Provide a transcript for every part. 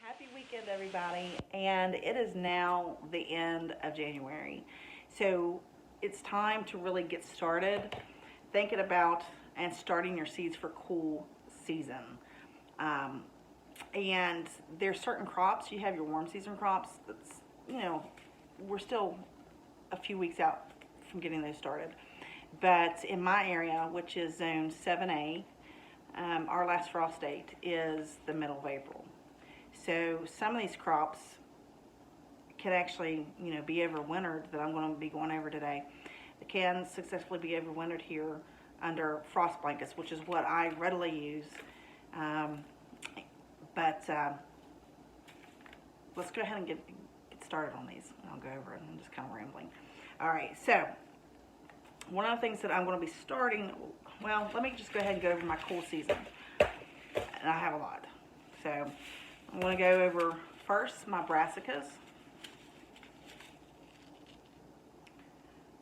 Happy weekend, everybody. And it is now the end of January. So it's time to really get started thinking about and starting your seeds for cool season. Um, and there's certain crops. You have your warm season crops. That's, you know, we're still a few weeks out from getting those started. But in my area, which is zone 7A, our last frost date is the middle of April. So some of these crops can actually, be overwintered that I'm going to be going over today. They can successfully be overwintered here under frost blankets, which is what I readily use. But let's go ahead and get started on these. I'll go over it. I'm just kind of rambling. All right, so one of the things that I'm going to be starting, well, let me just go ahead and go over my cool season. And I have a lot. So I'm going to go over first my brassicas.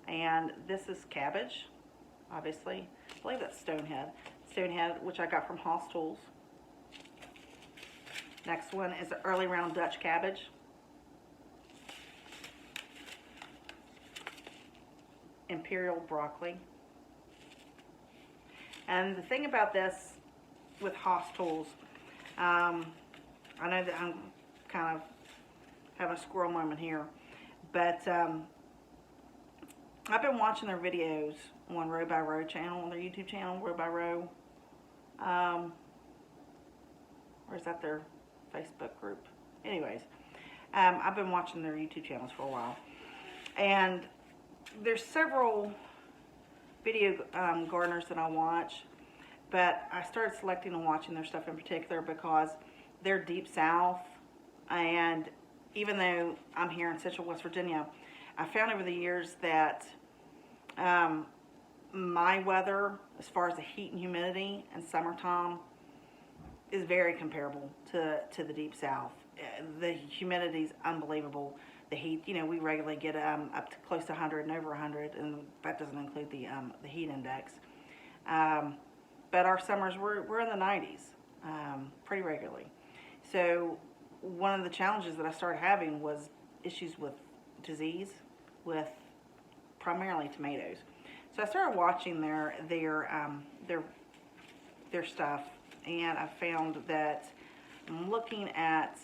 And this is cabbage, obviously. I believe that's Stonehead. Stonehead, which I got from Hoss Tools. Next one is the early round Dutch cabbage. Imperial broccoli. And the thing about this with Hoss Tools, I know that I'm kind of having a squirrel moment here, but I've been watching their videos on Row by Row channel, on their YouTube channel, Row by Row. Or is that their Facebook group? Anyways, I've been watching their YouTube channels for a while. And there's several video gardeners that I watch, but I started selecting and watching their stuff in particular because they're deep south, and even though I'm here in central West Virginia, I found over the years that my weather, as far as the heat and humidity in summertime, is very comparable to the deep south. The humidity is unbelievable. The heat, we regularly get up to close to 100 and over 100, and that doesn't include the heat index. But our summers, we're in the 90s pretty regularly. So one of the challenges that I started having was issues with disease, with primarily tomatoes. So I started watching their stuff, and I found that I'm looking at,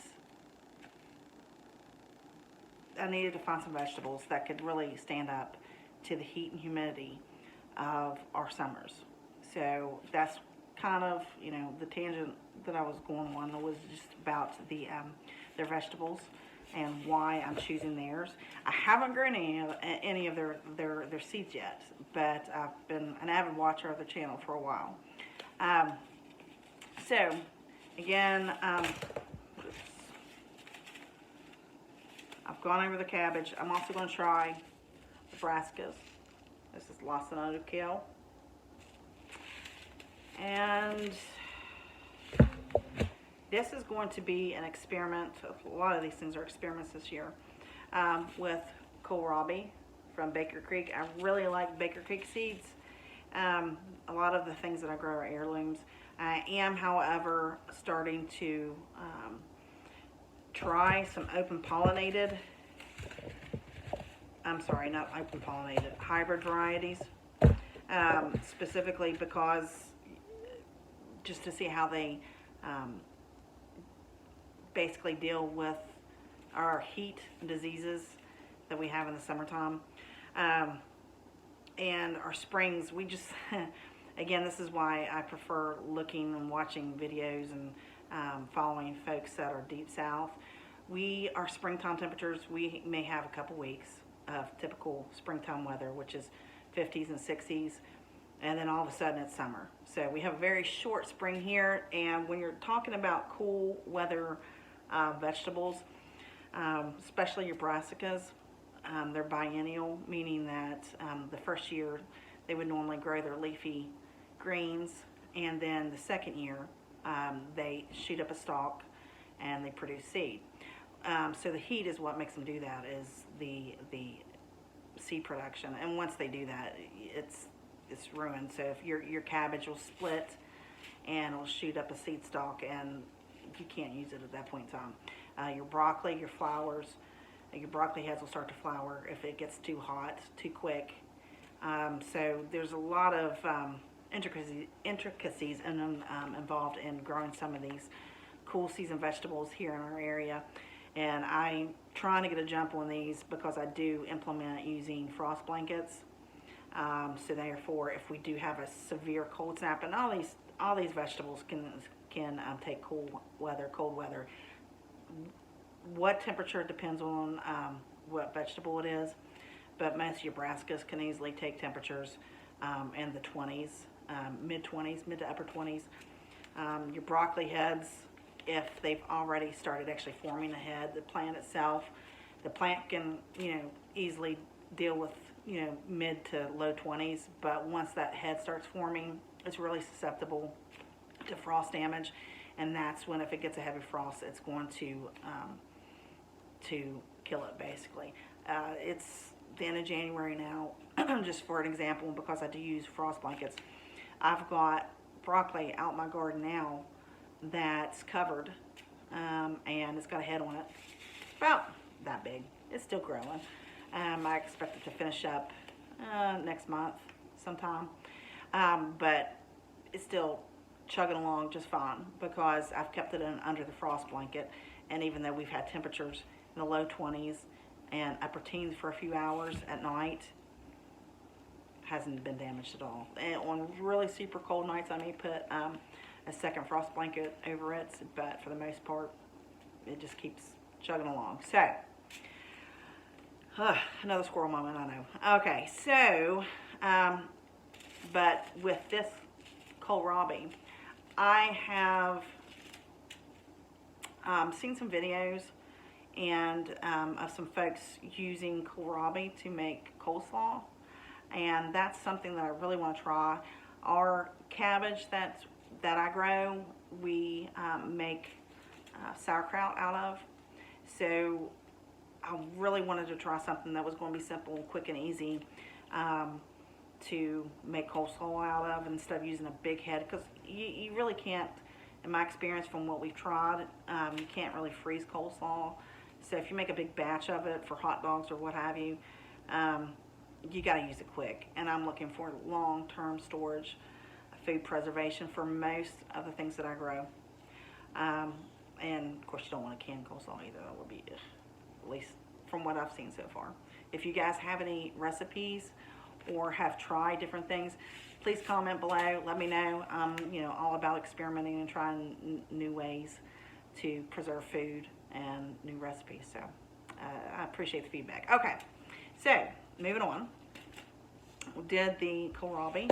I needed to find some vegetables that could really stand up to the heat and humidity of our summers. So that's kind of, the tangent that I was going on was just about their vegetables and why I'm choosing theirs. I haven't grown any of their seeds yet, but I've been an avid watcher of their channel for a while. So again, I've gone over the cabbage. I'm also going to try the brassicas. This is Lacinato Kale. And this is going to be an experiment. A lot of these things are experiments this year with Kohlrabi from Baker Creek. I really like Baker Creek seeds. A lot of the things that I grow are heirlooms. I am, however, starting to try some open-pollinated, not open-pollinated, hybrid varieties, specifically because just to see how they basically deal with our heat and diseases that we have in the summertime. And our springs, we just, again, this is why I prefer looking and watching videos and following folks that are deep south. Our springtime temperatures, we may have a couple weeks of typical springtime weather, which is 50s and 60s, and then all of a sudden it's summer. So we have a very short spring here, and when you're talking about cool weather vegetables, especially your brassicas, they're biennial, meaning that the first year they would normally grow their leafy greens, and then the second year they shoot up a stalk and they produce seed. So the heat is what makes them do that, is the seed production. And once they do that, it's ruined. So if your cabbage will split and it'll shoot up a seed stalk, and you can't use it at that point in time. Your broccoli, your flowers, your broccoli heads will start to flower if it gets too hot, too quick. So there's a lot of intricacies involved in growing some of these cool season vegetables here in our area. And I'm trying to get a jump on these because I do implement using frost blankets. So therefore, if we do have a severe cold snap, and all these vegetables can take cold weather. What temperature depends on what vegetable it is, but most Nebraskas can easily take temperatures in the 20s, mid to upper 20s. Your broccoli heads, if they've already started actually forming a head, the plant itself, the plant can easily deal with mid to low 20s, but once that head starts forming, it's really susceptible to frost damage, and that's when, if it gets a heavy frost, it's going to kill it basically. It's the end of January now, just for an example, because I do use frost blankets. I've got broccoli out in my garden now that's covered, and it's got a head on it, about that big. It's still growing. I expect it to finish up next month sometime, but it's still chugging along just fine because I've kept it under the frost blanket, and even though we've had temperatures in the low 20s and upper teens for a few hours at night, hasn't been damaged at all. And on really super cold nights, I may put a second frost blanket over it, but for the most part, it just keeps chugging along. So, another squirrel moment, I know. Okay, so, but with this kohlrabi, I have seen some videos and of some folks using kohlrabi to make coleslaw, and that's something that I really want to try. Our cabbage that I grow, we make sauerkraut out of, so I really wanted to try something that was going to be simple and quick and easy to make coleslaw out of instead of using a big head, because you really can't, in my experience from what we've tried, you can't really freeze coleslaw. So if you make a big batch of it for hot dogs or what have you, you got to use it quick. And I'm looking for long-term storage, food preservation for most of the things that I grow. And of course you don't want a canned coleslaw either. That would be, at least from what I've seen so far. If you guys have any recipes or have tried different things, please comment below. Let me know. I'm all about experimenting and trying new ways to preserve food and new recipes. So I appreciate the feedback. Okay, so moving on. We did the kohlrabi.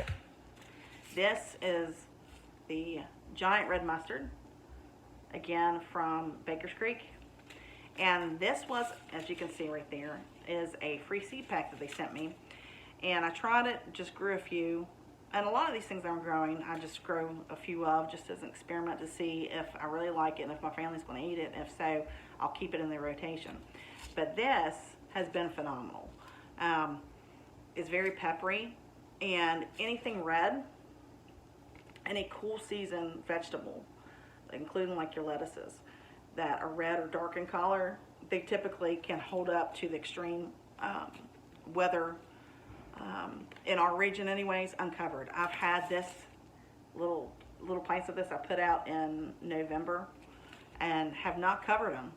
This is the giant red mustard, again from Baker's Creek. And this was, as you can see right there, is a free seed pack that they sent me. And I tried it, just grew a few. And a lot of these things I'm growing, I just grow a few of just as an experiment to see if I really like it and if my family's going to eat it. And if so, I'll keep it in their rotation. But this has been phenomenal. It's very peppery, and anything red, any cool season vegetable, including like your lettuces, that are red or dark in color, they typically can hold up to the extreme weather in our region anyways, uncovered. I've had this little plants of this I put out in November and have not covered them,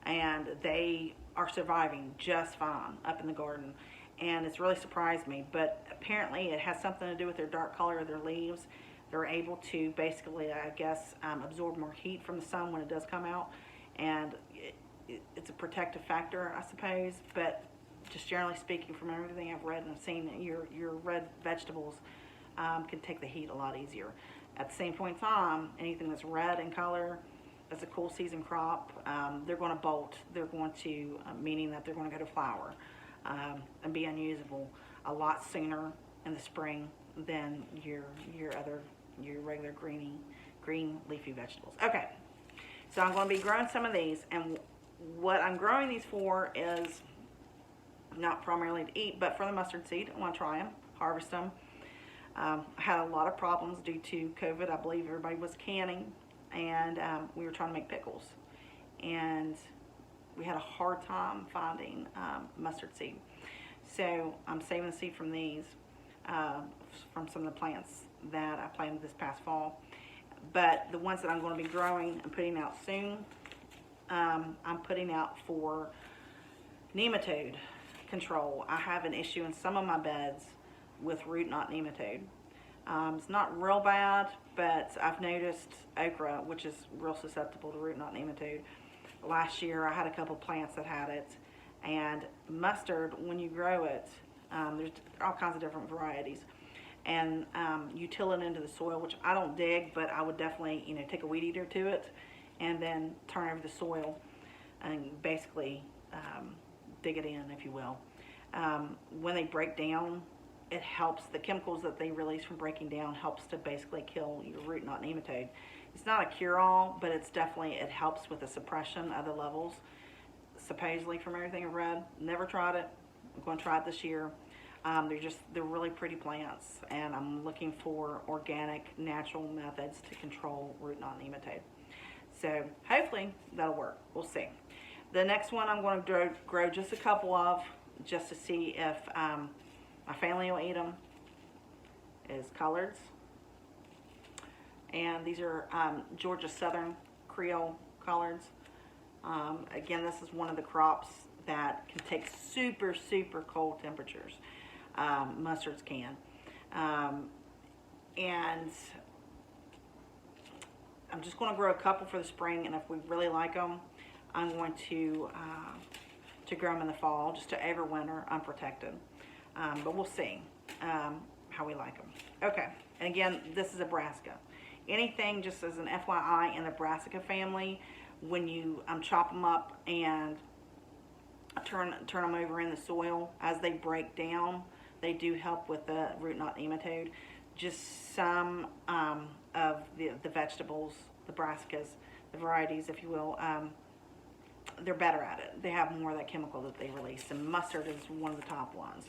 and they are surviving just fine up in the garden, and it's really surprised me. But apparently it has something to do with their dark color of their leaves. They're able to basically, I guess, absorb more heat from the sun when it does come out, and it's a protective factor, I suppose. But just generally speaking, from everything I've read and I've seen, your red vegetables can take the heat a lot easier. At the same point in time, anything that's red in color, that's a cool season crop, they're going to bolt. They're going to, meaning that they're going to go to flower and be unusable a lot sooner in the spring than your regular green leafy vegetables. Okay, so I'm going to be growing some of these, and what I'm growing these for is not primarily to eat, but for the mustard seed. I want to try them, harvest them. I had a lot of problems due to COVID. I believe everybody was canning and we were trying to make pickles. And we had a hard time finding mustard seed. So I'm saving the seed from these, from some of the plants that I planted this past fall. But the ones that I'm going to be growing and putting out soon, I'm putting out for nematode control. I have an issue in some of my beds with root knot nematode. It's not real bad, but I've noticed okra, which is real susceptible to root knot nematode. Last year I had a couple plants that had it, and mustard, when you grow it, there's all kinds of different varieties, and you till it into the soil, which I don't dig, but I would definitely, you know, take a weed eater to it and then turn over the soil and basically dig it in, if you will. When they break down, it helps, the chemicals that they release from breaking down helps to basically kill your root knot nematode. It's not a cure-all, but it's definitely, it helps with the suppression of the levels, supposedly, from everything I've read. Never tried it. I'm going to try it this year. They're really pretty plants, and I'm looking for organic, natural methods to control root knot nematode. So hopefully that'll work. We'll see. The next one I'm going to grow just a couple of, just to see if my family will eat them, is Collards. And these are Georgia Southern Creole Collards. Again, this is one of the crops that can take super, super cold temperatures. Mustards can. And I'm just going to grow a couple for the spring, and if we really like them, I'm going to grow them in the fall, just to overwinter unprotected. But we'll see how we like them. Okay, and again, this is a brassica. Anything, just as an FYI, in the brassica family, when you chop them up and turn them over in the soil, as they break down, they do help with the root knot nematode. Just some of the vegetables, the brassicas, the varieties, if you will, they're better at it. They have more of that chemical that they release, and mustard is one of the top ones.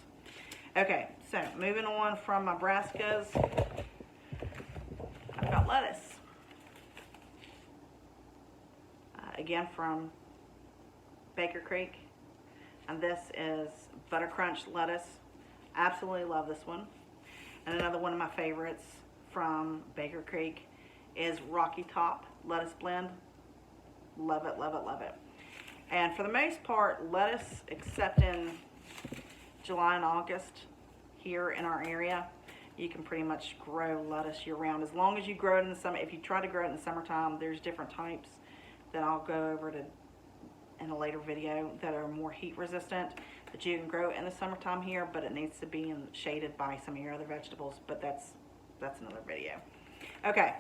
Okay, so moving on from my brassicas, I've got lettuce. Again, from Baker Creek, and this is Buttercrunch lettuce. Absolutely love this one. And another one of my favorites from Baker Creek is Rocky Top lettuce blend. Love it, love it, love it. And for the most part, lettuce, except in July and August, here in our area, you can pretty much grow lettuce year round. As long as you grow it in the summer. If you try to grow it in the summertime, there's different types that I'll go over to in a later video that are more heat resistant, that you can grow in the summertime here, but it needs to be shaded by some of your other vegetables, but that's another video. Okay,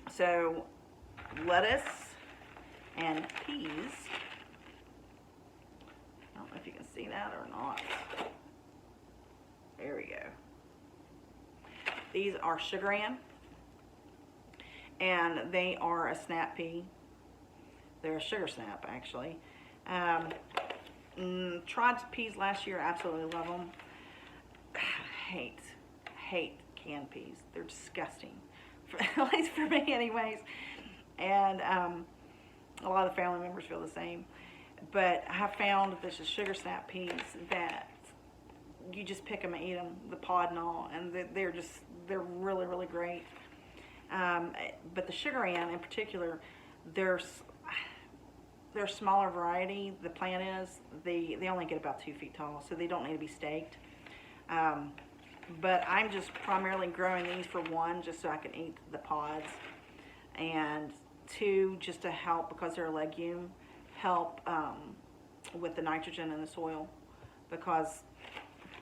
so lettuce and peas. I don't know if you can see that or not. There we go. These are sugar ann, and they are a snap pea. They're a sugar snap, actually. Tried peas last year. Absolutely love them. Hate canned peas. They're disgusting, at least for me, anyways. And a lot of family members feel the same. But I have found that there's sugar snap peas that you just pick them and eat them, the pod and all, and they're really, really great. But the sugar ann in particular, they're a smaller variety. The plant is, they only get about 2 feet tall, so they don't need to be staked. But I'm just primarily growing these for one, just so I can eat the pods, and two, just to help, because they're a legume, help with the nitrogen in the soil, because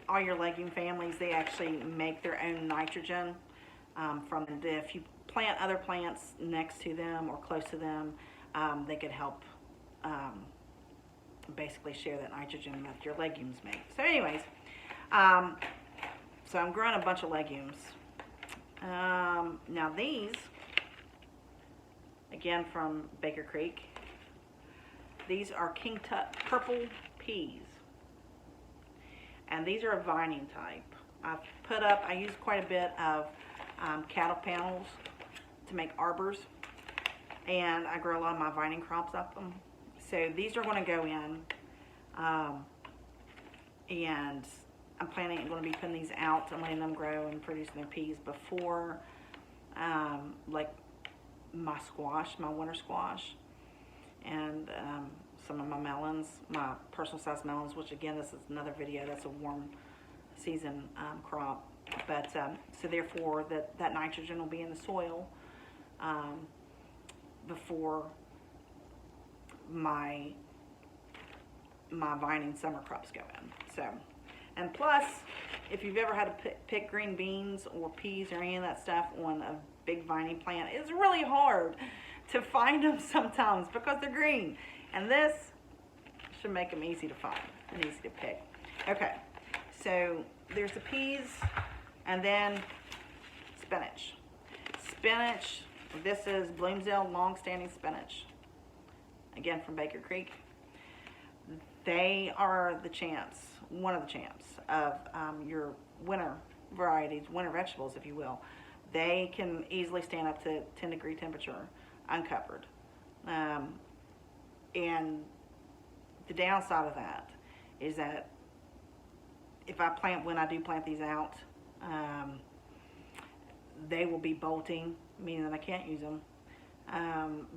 all your legume families, they actually make their own nitrogen from if you plant other plants next to them or close to them, they could help basically share that nitrogen that your legumes make. So anyways, so I'm growing a bunch of legumes. Now these, again from Baker Creek, these are King Tut purple peas. And these are a vining type. I use quite a bit of cattle panels to make arbors. and I grow a lot of my vining crops up them. So these are going to go in, and I'm planning on going to be putting these out and letting them grow and producing their peas before, like my squash, my winter squash, and some of my melons, my personal size melons, which again, this is another video, that's a warm season crop. But so therefore that nitrogen will be in the soil before my vining summer crops go in. So, and plus, if you've ever had to pick green beans or peas or any of that stuff on a big vining plant, it's really hard to find them sometimes because they're green. And this should make them easy to find and easy to pick. Okay, so there's the peas, and then spinach. Spinach, this is Bloomsdale Longstanding spinach. Again, from Baker Creek. They are the champs, one of the champs of your winter varieties, winter vegetables, if you will. They can easily stand up to 10-degree temperature uncovered. And the downside of that is that when I do plant these out, they will be bolting, meaning that I can't use them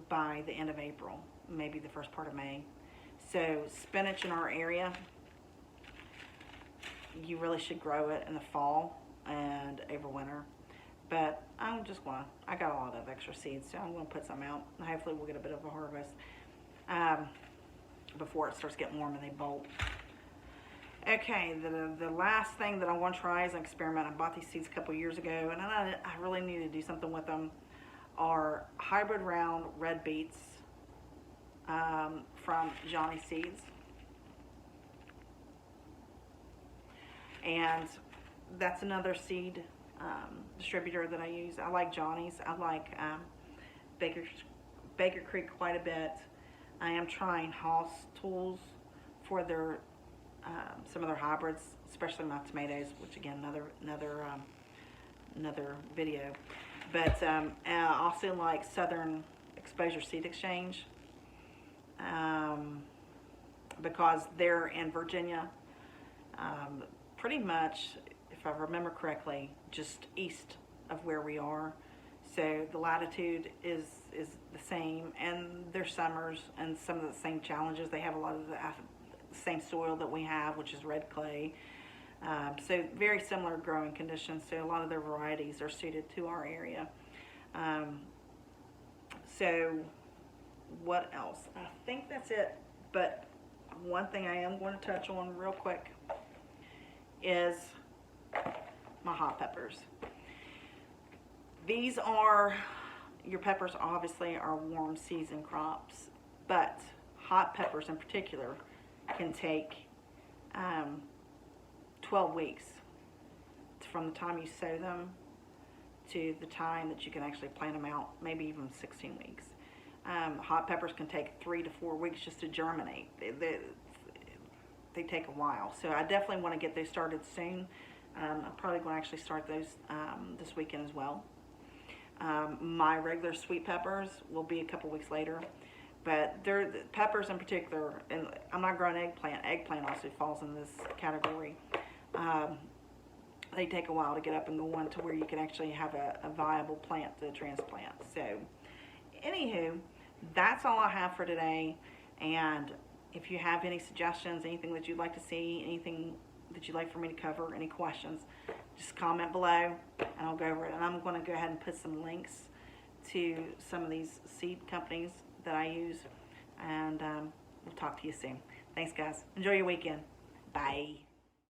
by the end of April, maybe the first part of May. So spinach in our area, you really should grow it in the fall and over winter. But I got a lot of extra seeds, so I'm going to put some out. And hopefully we'll get a bit of a harvest before it starts getting warm and they bolt. Okay, the last thing that I want to try is an experiment. I bought these seeds a couple years ago, and I really need to do something with them. Are hybrid round red beets from Johnny Seeds. And that's another seed distributor that I use. I like Johnny's. I like Baker Creek quite a bit. I am trying Hoss Tools for their some of their hybrids, especially my tomatoes, which again another video. But I also like Southern Exposure Seed Exchange because they're in Virginia, pretty much, if I remember correctly, just east of where we are. So the latitude is the same, and their summers and some of the same challenges. They have a lot of the same soil that we have, which is red clay. So very similar growing conditions. So a lot of their varieties are suited to our area. So what else? I think that's it. But one thing I am going to touch on real quick is my hot peppers. These are, your peppers obviously are warm season crops, but hot peppers in particular can take 12 weeks from the time you sow them to the time that you can actually plant them out, maybe even 16 weeks. Hot peppers can take 3 to 4 weeks just to germinate. They take a while. So I definitely want to get those started soon. I'm probably going to actually start those this weekend as well. My regular sweet peppers will be a couple weeks later. But the peppers in particular, and I'm not growing eggplant. Eggplant also falls in this category. They take a while to get up and go on to where you can actually have a viable plant to transplant. So, anywho, that's all I have for today. And if you have any suggestions, anything that you'd like to see, anything that you'd like for me to cover, any questions, just comment below and I'll go over it. And I'm going to go ahead and put some links to some of these seed companies that I use, and we'll talk to you soon. Thanks, guys. Enjoy your weekend. Bye.